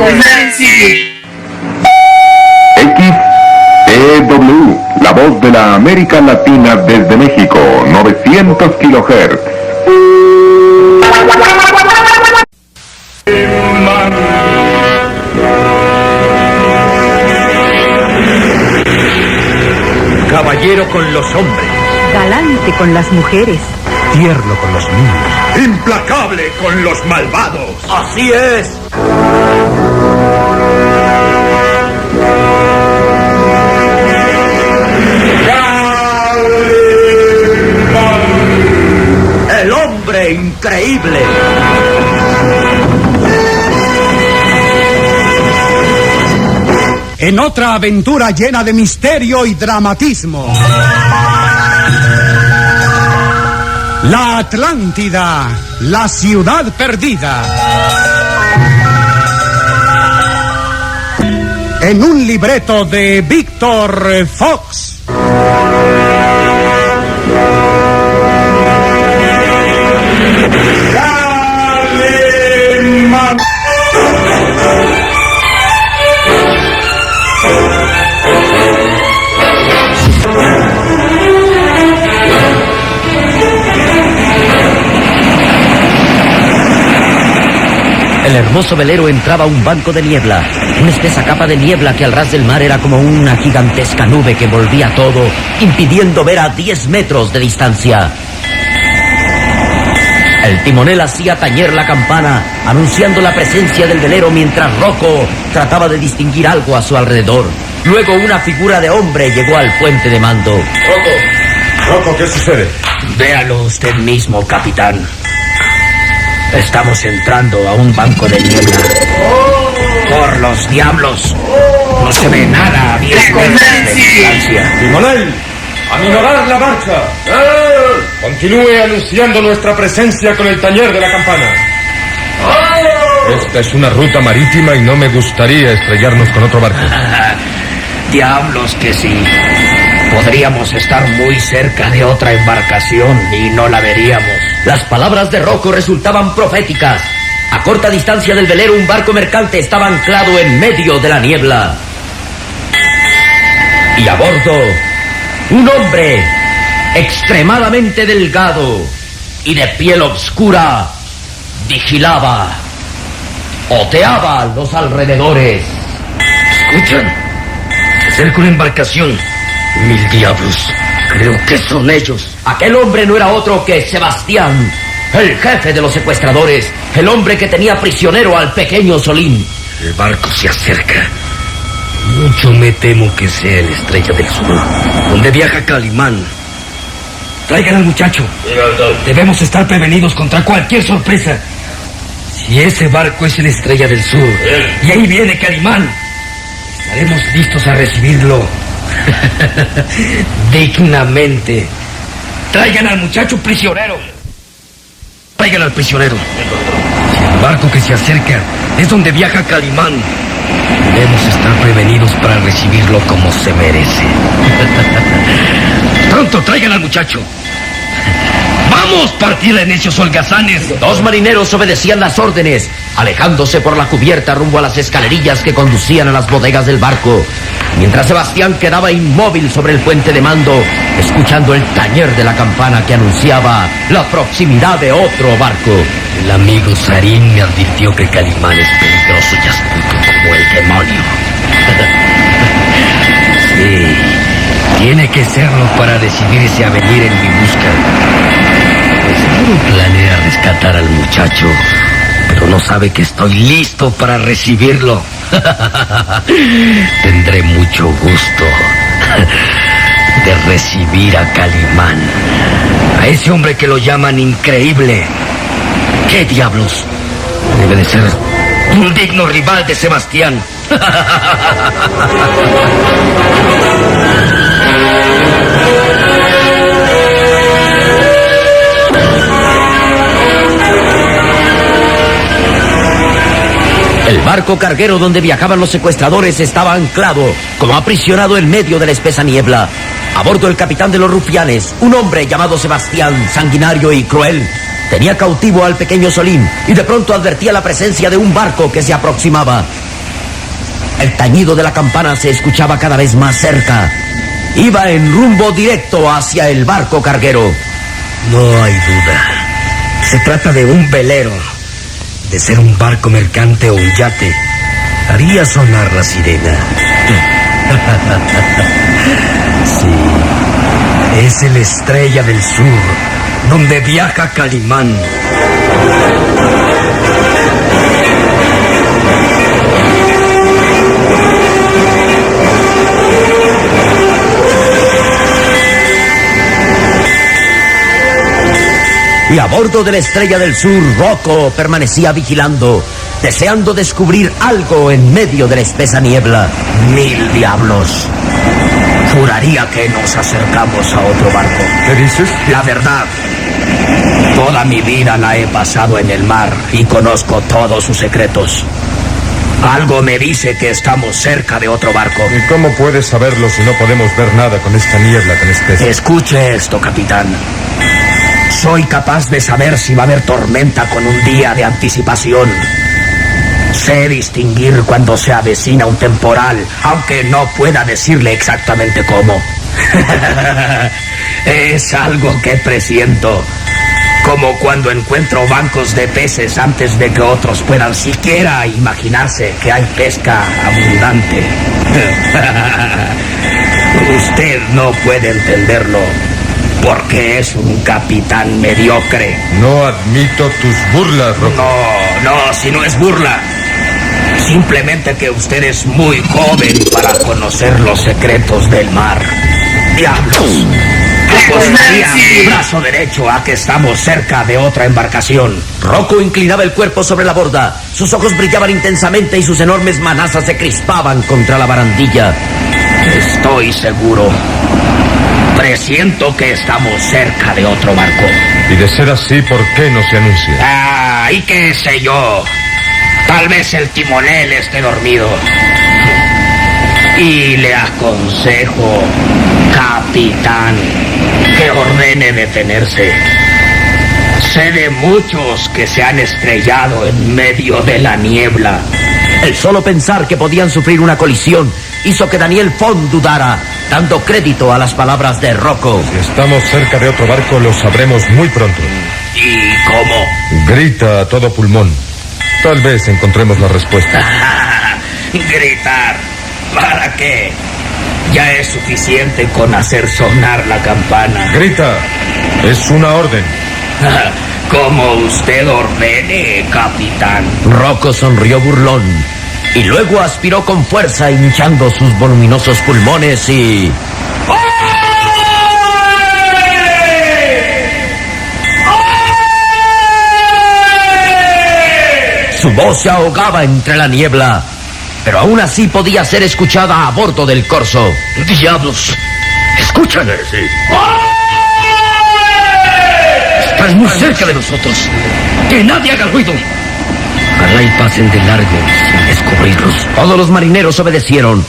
convencido. XEW, la voz de la América Latina desde México, 900 kHz. Caballero con los hombres. Galante con las mujeres. Tierno con los niños. Implacable con los malvados. Así es. El hombre increíble. En otra aventura llena de misterio y dramatismo. La Atlántida, la ciudad perdida. En un libreto de Víctor Fox. El hermoso velero entraba a un banco de niebla, una espesa capa de niebla que al ras del mar era como una gigantesca nube que envolvía todo, impidiendo ver a 10 metros de distancia. El timonel hacía tañer la campana, anunciando la presencia del velero mientras Rocco trataba de distinguir algo a su alrededor. Luego una figura de hombre llegó al puente de mando. Rocco, ¿qué sucede? Véalo usted mismo, capitán. Estamos entrando a un banco de niebla. ¡Por los diablos! No se ve nada a 10 metros de distancia. ¡Timonel! ¡Aminorar la marcha! Continúe anunciando nuestra presencia con el tañer de la campana. Esta es una ruta marítima y no me gustaría estrellarnos con otro barco. Diablos que sí. Podríamos estar muy cerca de otra embarcación y no la veríamos. Las palabras de Rocco resultaban proféticas. A corta distancia del velero, un barco mercante estaba anclado en medio de la niebla. Y a bordo, un hombre extremadamente delgado y de piel oscura vigilaba, oteaba los alrededores. ¿Escuchan? Se acerca una embarcación. 1000 diablos. Creo que son ellos. Aquel hombre no era otro que Sebastián, el jefe de los secuestradores, el hombre que tenía prisionero al pequeño Solín. El barco se acerca. Mucho me temo que sea la Estrella del Sur, donde viaja Calimán. Traigan al muchacho. Debemos estar prevenidos contra cualquier sorpresa. Si ese barco es la Estrella del Sur y ahí viene Calimán, estaremos listos a recibirlo dignamente. Traigan al muchacho prisionero. Traigan al prisionero. Si el barco que se acerca es donde viaja Calimán, debemos estar prevenidos para recibirlo como se merece. Pronto, traigan al muchacho. ¡Vamos, partida de necios holgazanes! 2 marineros obedecían las órdenes, alejándose por la cubierta rumbo a las escalerillas que conducían a las bodegas del barco, mientras Sebastián quedaba inmóvil sobre el puente de mando, escuchando el tañer de la campana que anunciaba la proximidad de otro barco. El amigo Sarín me advirtió que Calimán es peligroso y astuto como el demonio. Sí, tiene que serlo para decidirse a venir en mi busca. Seguro planea rescatar al muchacho, pero no sabe que estoy listo para recibirlo. Tendré mucho gusto de recibir a Calimán, a ese hombre que lo llaman increíble. ¿Qué diablos? Debe de ser un digno rival de Sebastián. El barco carguero donde viajaban los secuestradores estaba anclado, como aprisionado en medio de la espesa niebla. A bordo el capitán de los rufianes, un hombre llamado Sebastián, sanguinario y cruel, tenía cautivo al pequeño Solín y de pronto advertía la presencia de un barco que se aproximaba. El tañido de la campana se escuchaba cada vez más cerca. Iba en rumbo directo hacia el barco carguero. No hay duda. Se trata de un velero. De ser un barco mercante o un yate, haría sonar la sirena. Sí, es el Estrella del Sur, donde viaja Calimán. Y a bordo de la Estrella del Sur, Rocco permanecía vigilando, deseando descubrir algo en medio de la espesa niebla. ¡Mil diablos! Juraría que nos acercamos a otro barco. ¿Qué dices? La verdad, toda mi vida la he pasado en el mar y conozco todos sus secretos. Algo me dice que estamos cerca de otro barco. ¿Y cómo puedes saberlo si no podemos ver nada con esta niebla tan espesa? Escuche esto, capitán. Soy capaz de saber si va a haber tormenta con un día de anticipación. Sé distinguir cuando se avecina un temporal, aunque no pueda decirle exactamente cómo. Es algo que presiento. Como cuando encuentro bancos de peces antes de que otros puedan siquiera imaginarse que hay pesca abundante. Usted no puede entenderlo, porque es un capitán mediocre. No admito tus burlas, Rocco. No, si no es burla. Simplemente que usted es muy joven para conocer los secretos del mar. ¡Diablos! Apostaría mi brazo derecho a que estamos cerca de otra embarcación. Rocco inclinaba el cuerpo sobre la borda. Sus ojos brillaban intensamente y sus enormes manazas se crispaban contra la barandilla. Estoy seguro. Presiento que estamos cerca de otro barco. Y de ser así, ¿por qué no se anuncia? ¿Y qué sé yo? Tal vez el timonel esté dormido. Y le aconsejo, capitán, que ordene detenerse. Sé de muchos que se han estrellado en medio de la niebla. El solo pensar que podían sufrir una colisión hizo que Daniel Fond dudara, dando crédito a las palabras de Rocco. Si estamos cerca de otro barco, lo sabremos muy pronto. ¿Y cómo? Grita a todo pulmón. Tal vez encontremos la respuesta. ¿Gritar? ¿Para qué? Ya es suficiente con hacer sonar la campana. Grita. Es una orden. Como usted ordene, capitán. Rocco sonrió burlón y luego aspiró con fuerza, hinchando sus voluminosos pulmones y... Su voz se ahogaba entre la niebla, pero aún así podía ser escuchada a bordo del corso. ¡Diablos! ¡Escuchan! Sí. Están muy cerca de nosotros. ¡Que nadie haga ruido! Ojalá y pasen de largo sin descubrirlos. Todos los marineros obedecieron.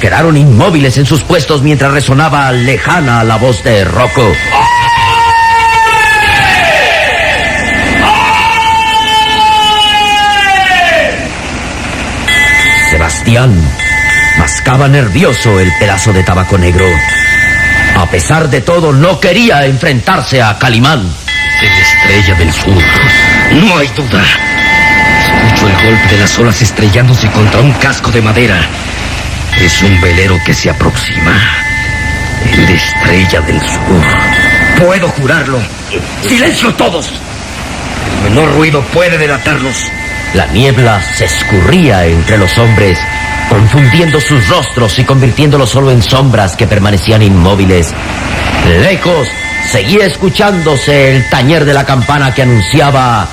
Quedaron inmóviles en sus puestos mientras resonaba lejana la voz de Rocco. Sebastián mascaba nervioso el pedazo de tabaco negro. A pesar de todo, no quería enfrentarse a Calimán. Es la Estrella del Sur. No hay duda. Escucho el golpe de las olas estrellándose contra un casco de madera. Es un velero que se aproxima. La Estrella del Sur. Puedo jurarlo. ¡Silencio todos! El menor ruido puede delatarlos. La niebla se escurría entre los hombres, confundiendo sus rostros y convirtiéndolos solo en sombras que permanecían inmóviles. Lejos seguía escuchándose el tañer de la campana que anunciaba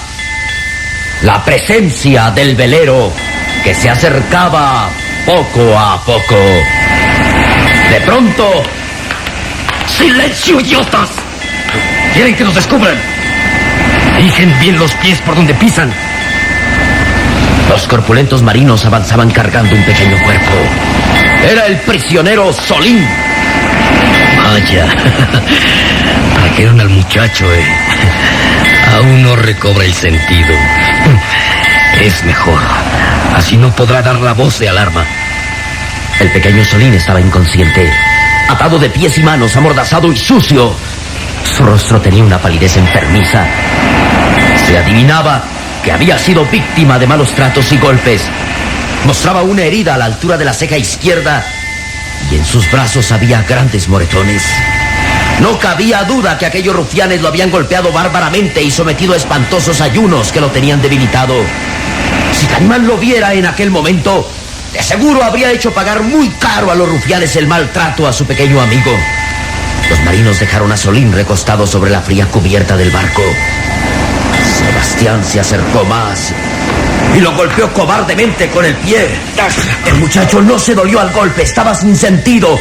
la presencia del velero, que se acercaba poco a poco. De pronto... ¡Silencio, idiotas! ¿Quieren que nos descubran? Fijen bien los pies por donde pisan. Los corpulentos marinos avanzaban cargando un pequeño cuerpo. Era el prisionero Solín. Vaya, trajeron al muchacho, Aún no recobra el sentido. Es mejor. Así no podrá dar la voz de alarma. El pequeño Solín estaba inconsciente, atado de pies y manos, amordazado y sucio. Su rostro tenía una palidez enfermiza. Se adivinaba que había sido víctima de malos tratos y golpes. Mostraba una herida a la altura de la ceja izquierda y en sus brazos había grandes moretones. No cabía duda que aquellos rufianes lo habían golpeado bárbaramente y sometido a espantosos ayunos que lo tenían debilitado. Si Calimán lo viera en aquel momento, de seguro habría hecho pagar muy caro a los rufianes el maltrato a su pequeño amigo. Los marinos dejaron a Solín recostado sobre la fría cubierta del barco. Sebastián se acercó más y lo golpeó cobardemente con el pie. El muchacho no se dolió al golpe, estaba sin sentido,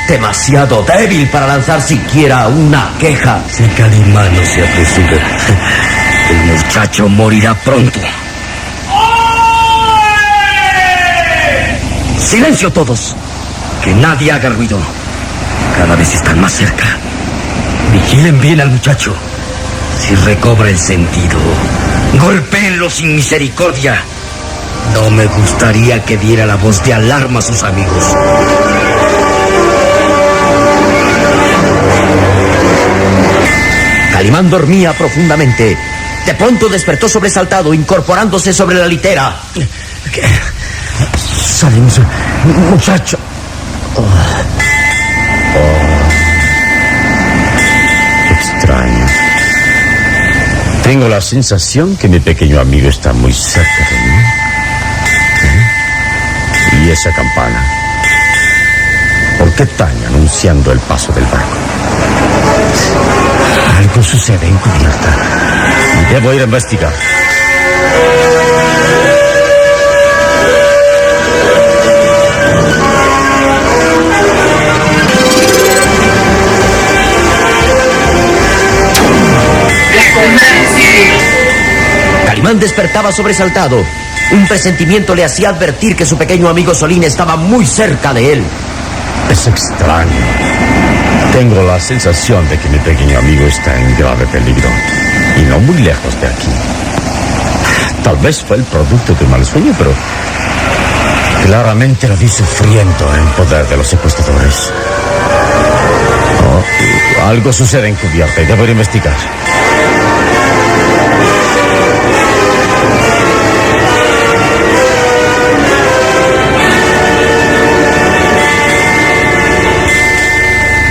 demasiado débil para lanzar siquiera una queja. Si Calimán no se apresura, el muchacho morirá pronto. ¡Silencio todos! Que nadie haga ruido. Cada vez están más cerca. Vigilen bien al muchacho. Si recobra el sentido, golpéenlo sin misericordia. No me gustaría que diera la voz de alarma a sus amigos. Calimán dormía profundamente. De pronto despertó sobresaltado, incorporándose sobre la litera. Salimos, muchacho. Extraño. Tengo la sensación que mi pequeño amigo está muy cerca de mí. ¿Y esa campana? ¿Por qué taña anunciando el paso del barco? Algo sucede en cubierta. Debo ir a investigar. Calimán despertaba sobresaltado. Un presentimiento le hacía advertir que su pequeño amigo Solín estaba muy cerca de él. Es extraño. Tengo la sensación de que mi pequeño amigo está en grave peligro. Y no muy lejos de aquí. Tal vez fue el producto de un mal sueño, pero claramente lo vi sufriendo en poder de los secuestradores. Algo sucede en cubierta y debo ir a investigar.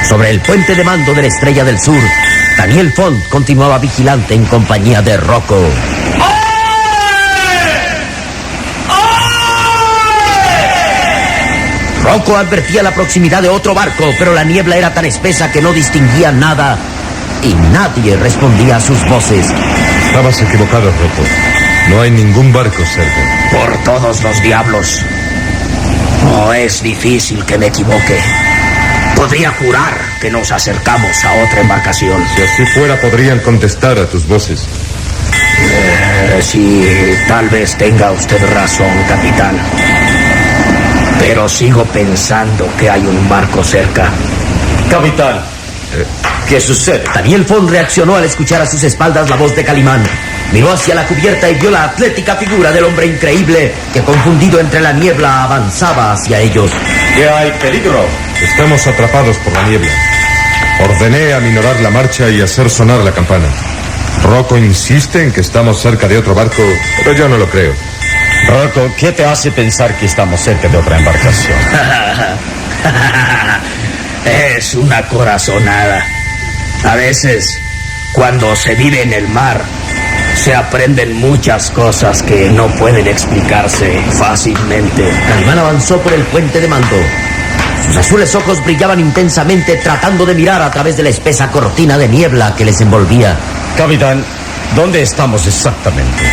Sobre el puente de mando de la Estrella del Sur, Daniel Font continuaba vigilante en compañía de Rocco. Rocco advertía la proximidad de otro barco, pero la niebla era tan espesa que no distinguía nada y nadie respondía a sus voces. Estabas equivocado, Rocco. No hay ningún barco cerca. Por todos los diablos. No es difícil que me equivoque. Podría jurar que nos acercamos a otra embarcación. Si así fuera, podrían contestar a tus voces. Sí, tal vez tenga usted razón, capitán. Pero sigo pensando que hay un barco cerca. Capitán, ¿qué sucede? Daniel Font reaccionó al escuchar a sus espaldas la voz de Calimán. Miró hacia la cubierta y vio la atlética figura del hombre increíble que, confundido entre la niebla, avanzaba hacia ellos. ¿Qué hay peligro? Estamos atrapados por la niebla. Ordené aminorar la marcha y hacer sonar la campana. Rocco insiste en que estamos cerca de otro barco, pero yo no lo creo. Rocco, ¿qué te hace pensar que estamos cerca de otra embarcación? Es una corazonada. A veces, cuando se vive en el mar, se aprenden muchas cosas que no pueden explicarse fácilmente. Calimán avanzó por el puente de mando. Sus azules ojos brillaban intensamente, tratando de mirar a través de la espesa cortina de niebla que les envolvía. Capitán, ¿dónde estamos exactamente?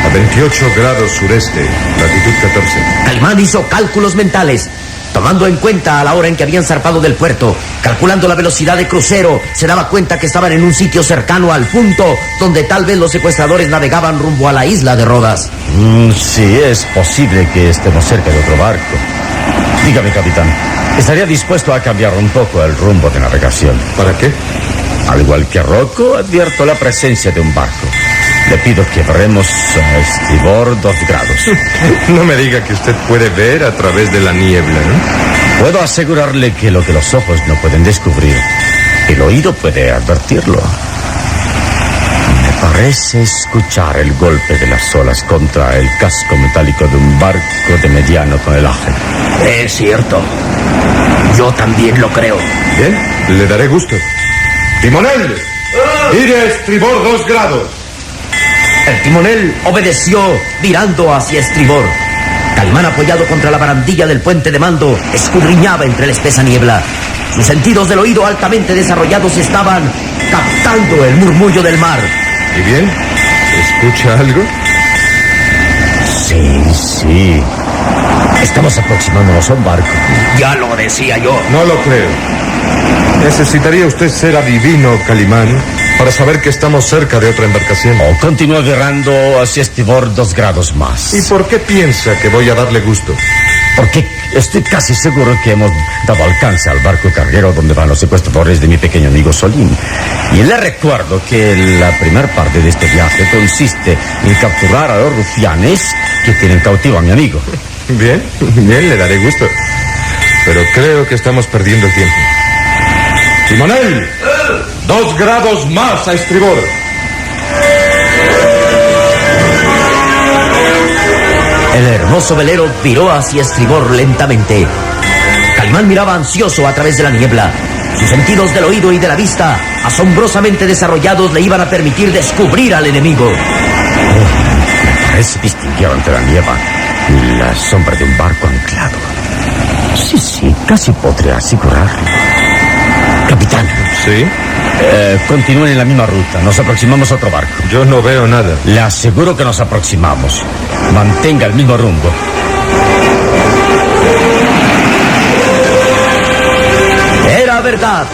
A 28 grados sureste, latitud 14. Calimán hizo cálculos mentales, tomando en cuenta a la hora en que habían zarpado del puerto. Calculando la velocidad de crucero, se daba cuenta que estaban en un sitio cercano al punto donde tal vez los secuestradores navegaban rumbo a la isla de Rodas. Sí, es posible que estemos cerca de otro barco. Dígame, capitán, ¿estaría dispuesto a cambiar un poco el rumbo de navegación? ¿Para qué? Al igual que Rocco, advierto la presencia de un barco. Le pido que barremos a estribor 2 grados. No me diga que usted puede ver a través de la niebla, ¿no? Puedo asegurarle que lo que los ojos no pueden descubrir, el oído puede advertirlo. Me parece escuchar el golpe de las olas contra el casco metálico de un barco de mediano tonelaje. Es cierto. Yo también lo creo. Bien, le daré gusto. ¡Timonel! ¡Gire a estribor 2 grados! El timonel obedeció, virando hacia estribor. Calimán, apoyado contra la barandilla del puente de mando, escudriñaba entre la espesa niebla. Sus sentidos del oído altamente desarrollados estaban captando el murmullo del mar. ¿Y bien? ¿Escucha algo? Sí. Estamos aproximándonos a un barco. Ya lo decía yo. No lo creo. Necesitaría usted ser adivino, Calimán, para saber que estamos cerca de otra embarcación. Continúa virando hacia estribor 2 grados más. ¿Y por qué piensa que voy a darle gusto? Porque estoy casi seguro que hemos dado alcance al barco carguero donde van los secuestradores de mi pequeño amigo Solín. Y le recuerdo que la primera parte de este viaje consiste en capturar a los rufianes que tienen cautivo a mi amigo. Bien, le daré gusto. Pero creo que estamos perdiendo el tiempo. ¡Timonel! 2 grados más a estribor. El hermoso velero viró hacia estribor lentamente. Calimán miraba ansioso a través de la niebla. Sus sentidos del oído y de la vista, asombrosamente desarrollados, le iban a permitir descubrir al enemigo. Me parece distinguir ante la niebla la sombra de un barco anclado. Sí, casi podría asegurarlo. Capitán. ¿Sí? Continúen en la misma ruta. Nos aproximamos a otro barco. Yo no veo nada. Le aseguro que nos aproximamos. Mantenga el mismo rumbo. Era verdad.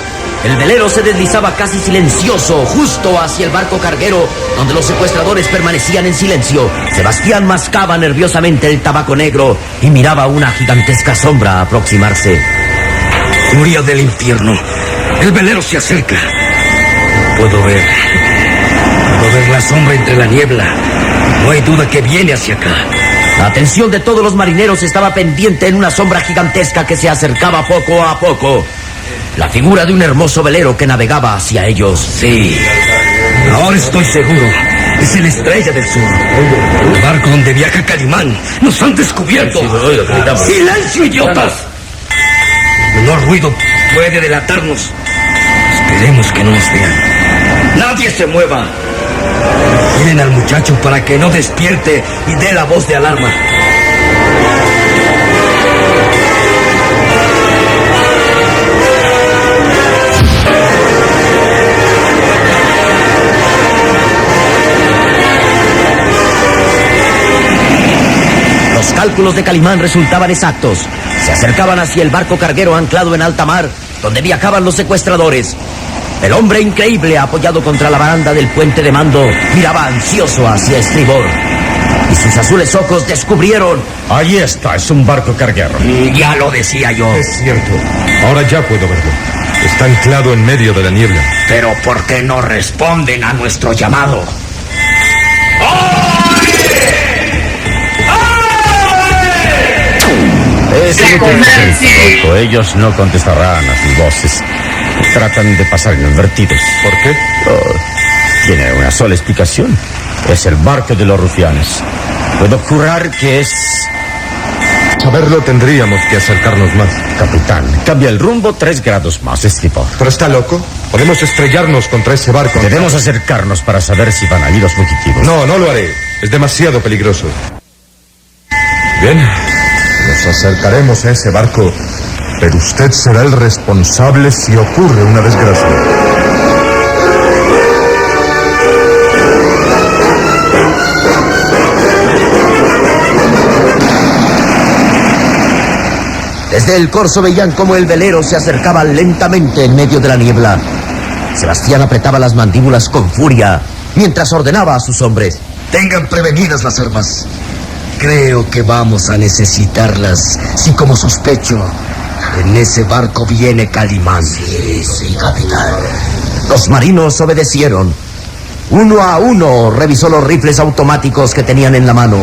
El velero se deslizaba casi silencioso, justo hacia el barco carguero, donde los secuestradores permanecían en silencio. Sebastián mascaba nerviosamente el tabaco negro y miraba una gigantesca sombra aproximarse. Furia del infierno. El velero se acerca. Puedo ver la sombra entre la niebla. No hay duda que viene hacia acá. La atención de todos los marineros estaba pendiente en una sombra gigantesca que se acercaba poco a poco. La figura de un hermoso velero que navegaba hacia ellos. Sí. Ahora estoy seguro. Es el Estrella del Sur. El barco donde viaja Calimán. ¡Nos han descubierto! ¡Silencio, idiotas! El menor ruido puede delatarnos. Esperemos que no nos vean. ¡Nadie se mueva! Miren al muchacho para que no despierte y dé la voz de alarma. Los cálculos de Calimán resultaban exactos. Se acercaban hacia el barco carguero anclado en alta mar, donde viajaban los secuestradores. El hombre increíble, apoyado contra la baranda del puente de mando, miraba ansioso hacia estribor. Y sus azules ojos descubrieron... Ahí está, es un barco carguero. Ya lo decía yo. Es cierto. Ahora ya puedo verlo. Está anclado en medio de la niebla. Pero ¿por qué no responden a nuestro llamado? Ellos no contestarán a sus voces. Tratan de pasar inadvertidos. ¿Por qué? Tiene una sola explicación. Es el barco de los rufianes. Puedo jurar que es... Saberlo tendríamos que acercarnos más. Capitán, cambia el rumbo 3 grados más, estribor. ¿Pero está loco? Podemos estrellarnos contra ese barco. Debemos acercarnos para saber si van allí los fugitivos. No lo haré. Es demasiado peligroso. Bien. Nos acercaremos a ese barco, pero usted será el responsable si ocurre una desgracia. Desde el corso veían cómo el velero se acercaba lentamente en medio de la niebla. Sebastián apretaba las mandíbulas con furia mientras ordenaba a sus hombres: Tengan prevenidas las armas. Creo que vamos a necesitarlas. Si, como sospecho, en ese barco viene Calimán. Sí, capitán. Los marinos obedecieron. Uno a uno revisó los rifles automáticos que tenían en la mano,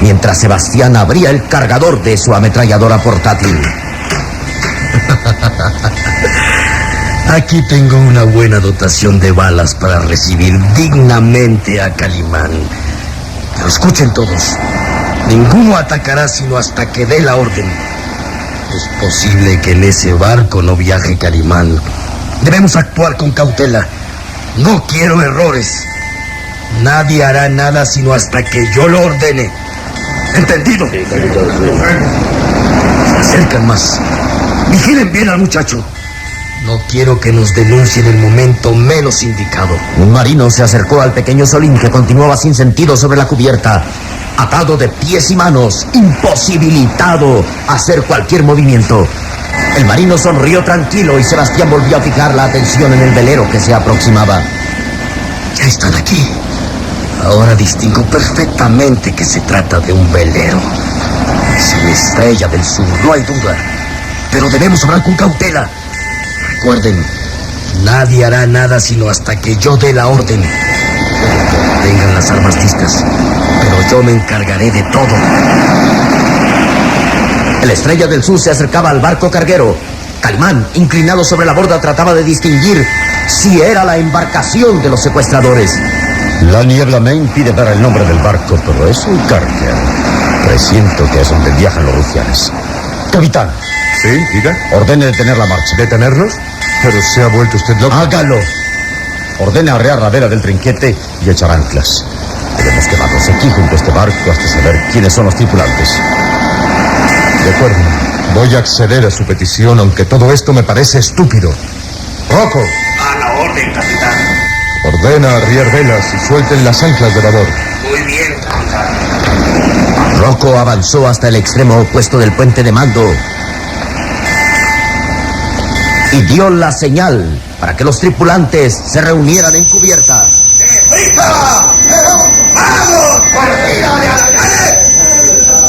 mientras Sebastián abría el cargador de su ametralladora portátil. Aquí tengo una buena dotación de balas para recibir dignamente a Calimán. Pero escuchen todos, ninguno atacará sino hasta que dé la orden. Es posible que en ese barco no viaje Calimán. Debemos actuar con cautela. No quiero errores. Nadie hará nada sino hasta que yo lo ordene. ¿Entendido? Se acercan más. Vigilen bien al muchacho. No quiero que nos denuncie en el momento menos indicado. Un marino se acercó al pequeño Solín, que continuaba sin sentido sobre la cubierta, atado de pies y manos, imposibilitado a hacer cualquier movimiento. El marino sonrió tranquilo y Sebastián volvió a fijar la atención en el velero que se aproximaba. Ya están aquí. Ahora distingo perfectamente que se trata de un velero. Es una Estrella del Sur, no hay duda. Pero debemos obrar con cautela. Recuerden, nadie hará nada sino hasta que yo dé la orden. Tengan las armas listas, pero yo me encargaré de todo. El Estrella del Sur se acercaba al barco carguero. Calimán, inclinado sobre la borda, trataba de distinguir si era la embarcación de los secuestradores. La niebla me impide ver el nombre del barco, pero es un carguero. Presiento que es donde viajan los rufianes. Capitán. ¿Sí? Diga. Ordene detener la marcha. ¿Detenerlos? Pero se ha vuelto usted loco. Hágalo. Ordene arrear la vela del trinquete y echar anclas. Debemos quedarnos aquí junto a este barco hasta saber quiénes son los tripulantes. De acuerdo. Voy a acceder a su petición, aunque todo esto me parece estúpido. ¡Rocco! A la orden, capitán. Ordena arriar velas y suelten las anclas de babor. Muy bien, capitán. Rocco avanzó hasta el extremo opuesto del puente de mando y dio la señal para que los tripulantes se reunieran en cubierta. ¡Deprisa! ¡Vamos! ¡Cortínale a la calle!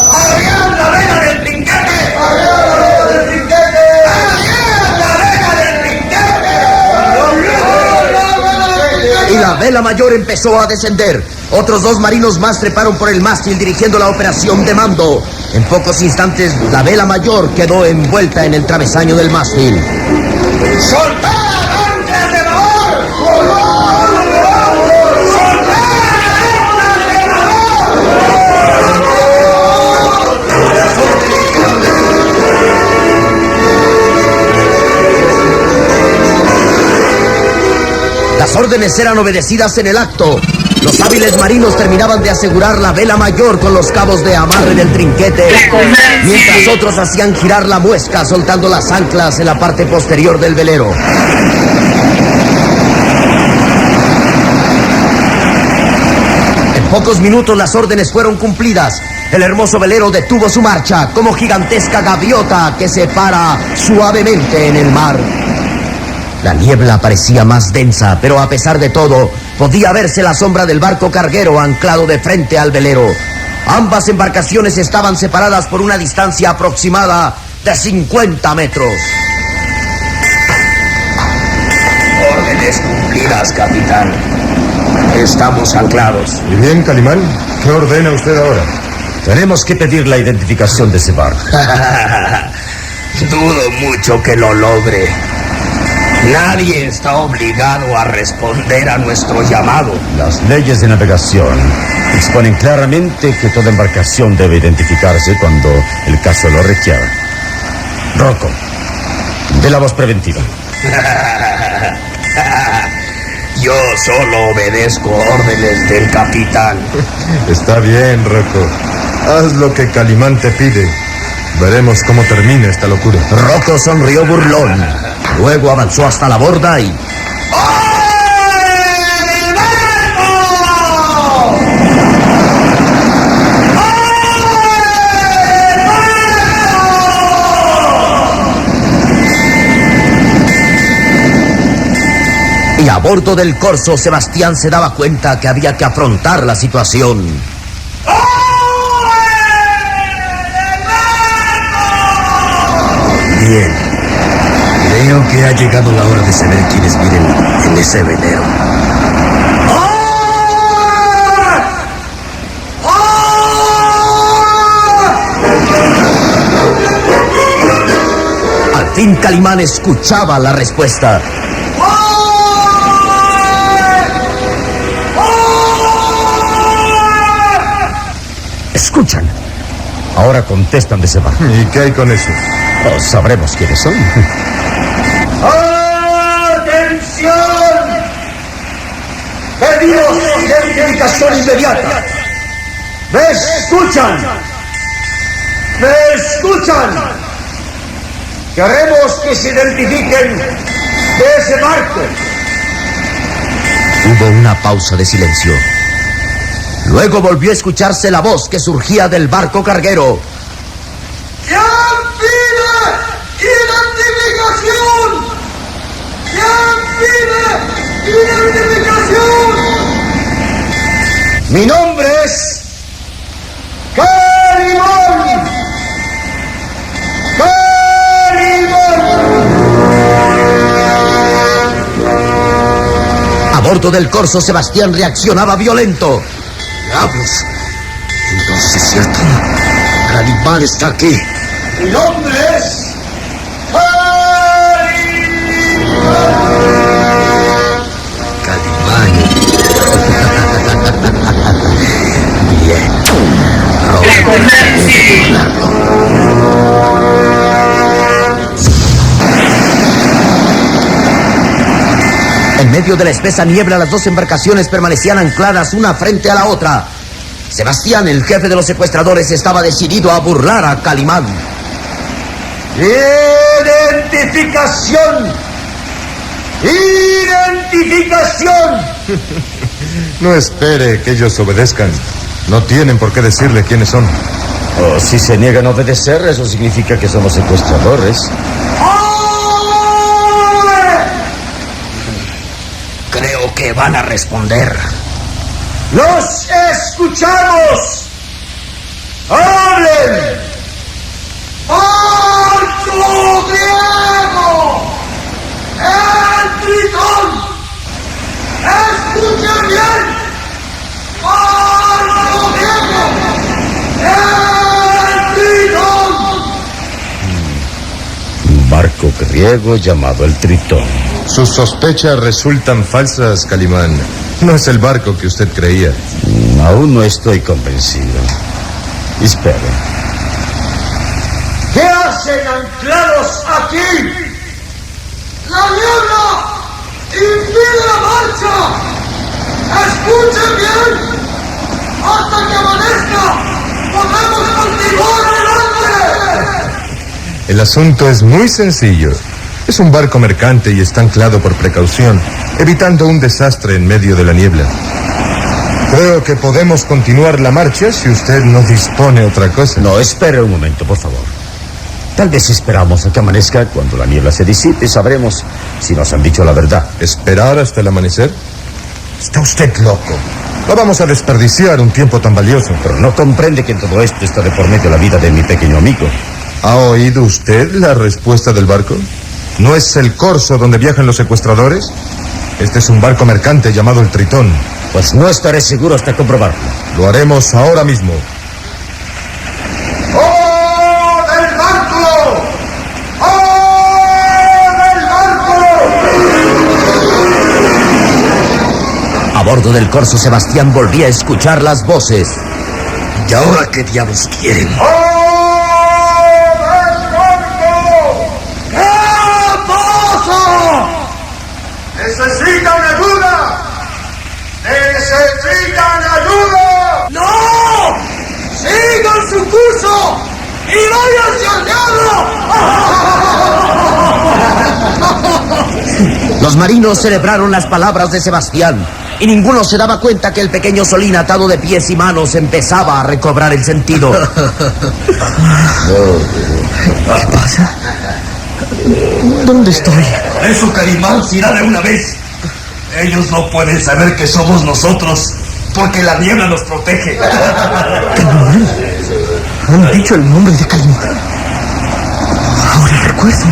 ¡Arriad la vela del trinquete! ¡Arriad la vela del trinquete! ¡Arriad la vela del trinquete! Y la vela mayor empezó a descender. Otros dos marinos más treparon por el mástil dirigiendo la operación de mando. En pocos instantes, la vela mayor quedó envuelta en el travesaño del mástil. ¡Soltad anclas de babor! Las órdenes eran obedecidas en el acto. Los hábiles marinos terminaban de asegurar la vela mayor con los cabos de amarre del trinquete, mientras otros hacían girar la muesca soltando las anclas en la parte posterior del velero. En pocos minutos las órdenes fueron cumplidas. El hermoso velero detuvo su marcha como gigantesca gaviota que se para suavemente en el mar. La niebla parecía más densa, pero a pesar de todo, podía verse la sombra del barco carguero anclado de frente al velero. Ambas embarcaciones estaban separadas por una distancia aproximada de 50 metros. Órdenes cumplidas, capitán. Estamos anclados. ¿Y bien, Calimán? ¿Qué ordena usted ahora? Tenemos que pedir la identificación de ese barco. Dudo mucho que lo logre. Nadie está obligado a responder a nuestro llamado. Las leyes de navegación exponen claramente que toda embarcación debe identificarse cuando el caso lo requiera. Rocco, dé la voz preventiva. Yo solo obedezco órdenes del capitán. Está bien, Rocco. Haz lo que Calimán te pide. Veremos cómo termina esta locura. Rocco sonrió burlón. Luego avanzó hasta la borda y... Y a bordo del corso, Sebastián se daba cuenta que había que afrontar la situación. Bien. Creo que ha llegado la hora de saber quiénes viven en ese velero. Calimán escuchaba la respuesta. Escuchan. Ahora contestan de ese barco. ¿Y qué hay con eso? Oh, sabremos quiénes son. ¡Atención! ¡Pedimos identificación inmediata! ¡Me escuchan! ¡Me escuchan! Queremos que se identifiquen de ese barco. Hubo una pausa de silencio. Luego volvió a escucharse la voz que surgía del barco carguero. ¿Quién pide identificación? ¿Quién pide identificación? Mi nombre es Calimán. A bordo del corso, Sebastián reaccionaba violento. ¡Diablos! Entonces es cierto. Calimán está aquí. Mi nombre es Calimán. Bien. Ahora en medio de la espesa niebla, las dos embarcaciones permanecían ancladas una frente a la otra. Sebastián, el jefe de los secuestradores, estaba decidido a burlar a Calimán. ¡Identificación! ¡Identificación! No espere que ellos obedezcan. No tienen por qué decirle quiénes son. Oh, si se niegan a obedecer, eso significa que somos secuestradores. Creo que van a responder. ¡Los escuchamos! ¡Hablen! ¡Barco griego! ¡El Tritón! ¡Escuchen bien! ¡Barco griego! ¡El Tritón! Un barco griego llamado el Tritón. Sus sospechas resultan falsas, Calimán. No es el barco que usted creía. Aún no estoy convencido. Espere. ¿Qué hacen anclados aquí? ¡La niebla impide la marcha! ¡Escuchen bien! ¡Hasta que amanezca podemos continuar adelante! El asunto es muy sencillo. Es un barco mercante y está anclado por precaución, evitando un desastre en medio de la niebla. Creo que podemos continuar la marcha si usted no dispone otra cosa. No, espere un momento, por favor. Tal vez esperamos a que amanezca. Cuando la niebla se disipe y sabremos si nos han dicho la verdad. ¿Esperar hasta el amanecer? Está usted loco. No vamos a desperdiciar un tiempo tan valioso. Pero no comprende que en todo esto está de por medio la vida de mi pequeño amigo. ¿Ha oído usted la respuesta del barco? ¿No es el corso donde viajan los secuestradores? Este es un barco mercante llamado el Tritón. Pues no estaré seguro hasta comprobarlo. Lo haremos ahora mismo. ¡Oh, del barco! ¡Oh, del barco! A bordo del corso, Sebastián volvía a escuchar las voces. ¿Y ahora qué diablos quieren? ¡Necesitan ayuda! ¡Necesitan ayuda! ¡No! ¡Sigan su curso! ¡Y váyanse al diablo! Los marinos celebraron las palabras de Sebastián y ninguno se daba cuenta que el pequeño Solín, atado de pies y manos, empezaba a recobrar el sentido. ¿Qué pasa? ¿Dónde estoy? Eso, Calimán, se irá de una vez. Ellos no pueden saber que somos nosotros, porque la niebla nos protege. Calimán. Han dicho el nombre de Calimán. Ahora recuerdo.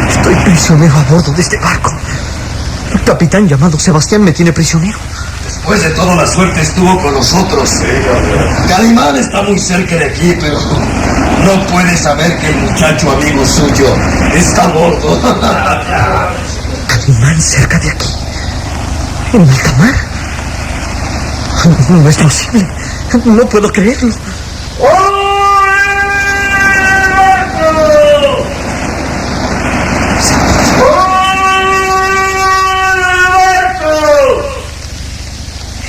Estoy prisionero a bordo de este barco. El capitán llamado Sebastián me tiene prisionero. Después de todo, la suerte estuvo con nosotros. Calimán está muy cerca de aquí, pero No puede saber que el muchacho amigo suyo está gordo. Calimán cerca de aquí. ¿En alta mar? No es posible. No puedo creerlo.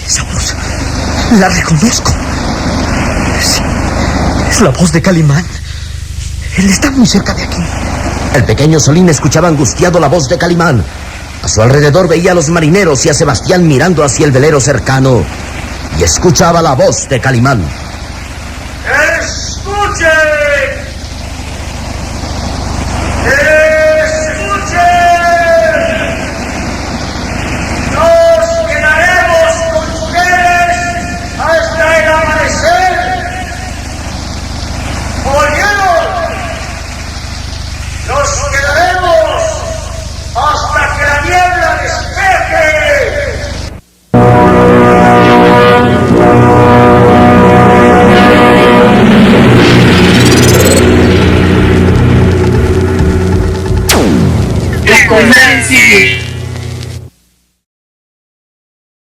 Esa voz la reconozco. Sí, es la voz de Calimán. Él está muy cerca de aquí. El pequeño Solín escuchaba angustiado la voz de Calimán. A su alrededor veía a los marineros y a Sebastián mirando hacia el velero cercano. Y escuchaba la voz de Calimán. ¡Escuchen! Nos quedaremos con ustedes hasta el amanecer. ¿Oyeron? Nos quedaremos hasta que la niebla despeje. La Condal sigue.